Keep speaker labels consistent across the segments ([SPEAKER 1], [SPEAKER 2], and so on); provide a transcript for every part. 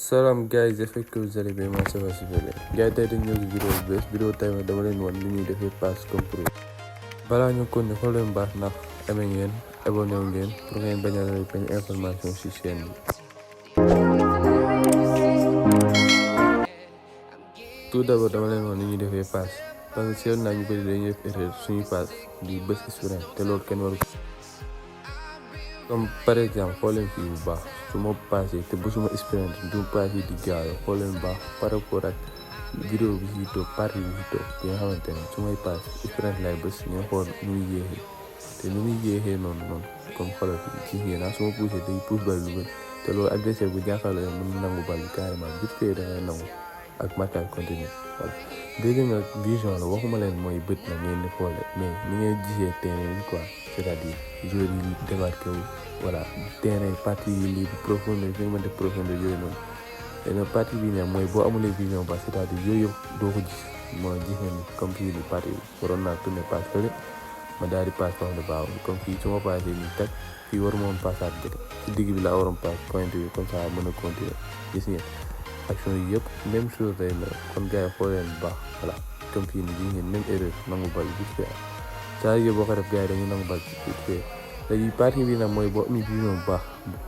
[SPEAKER 1] Salam guys, j'espère que vous allez bien. Moi ça va super bien. Gars tey dañu ñëw si vidéo tey nag dama leen wan li ñuy defee passe comme pro. Balaa ñu kon ne xool leen baax ndax amee ngeen abonné wu ngeen pour ngeen bañ a lay benn information si chaîne bi. Tout d'abord dama leen wan li ñuy defee passe parce que seetlu naa ñu bëri dañuy def erreur suñuy passe di bës sprint te loolu kenn waru. Comme par exemple xool leen fii bu baax su ma passé te bësuma sprint du passe yi di gaaw xool leen baax par rapport ak vidéo bi si toog partie bi si toog bi nga xamante ne su may passe sprint lay bës ngeen xool nu muy yéexee te nu muy yéexee noonu comme xoolal ci ngeen naa su ma poussé day pousse bal lu bëri te loolu adversaire bu jàkkaarloo mën nangu bal bi carrément vite fait da ngay nangu ak marquage continu voilà. Deuxième nag vision la waxuma leen mooy bët na ngeen di xoole mais ni ngay gisee terrain bi quoi c'est-à-dire joueur yi démarqué wu voilà terrain partie yi libre profondeur fi nga mën def profondeur yooyu noonu léegi partie bi ne mooy boo amulee vision ba c'est-à-dire yooyu yëpp doo ko gis moo gis nga ni comme fii ni partie bi waroon naa tourner passe fële ma daal di passe wax de baaxul comme fii su ma passé nii tag fii waru ma woon passaat bële ci digg bi laa waroon passe pointe bi comme ça mën a continuer gis ngeen action yi yëpp même chose day mel kon gars yi xool leen bu baax voilà comme fii nii gis ngeen même erreur nangu bal vite fait saa yëpp boo ko def gars yi dañuy nangu bal vite fait léegi partie bi nag mooy boo amee vision bu baax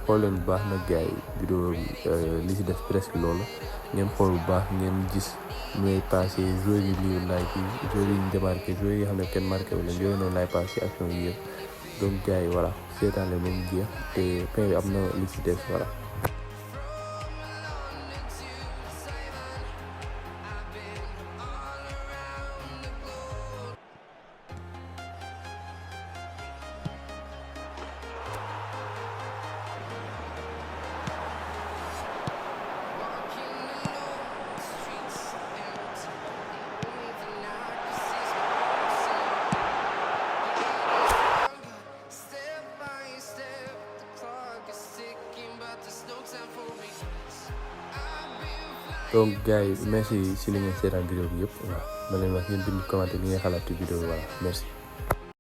[SPEAKER 1] xool leen bu baax nag gars yi vidéo bi li si def presque loolu ngeen xool bu baax ngeen gis ñooy passé joueurs yi lii laay kii joueurs yi ñu démarqué joueurs yi nga xam ne kenn marqué wu leen yooyu noonu laay passé action yi yëpp donc gars yi voilà seetaan la moom jeex te fin bi am na li si des voilà. Donc gars yi merci si li ngeen seetaan vidéo bi yëpp waaw ma leen wax ngeen bind commenter li ngeen xalaat ci vidéo bi voilà merci.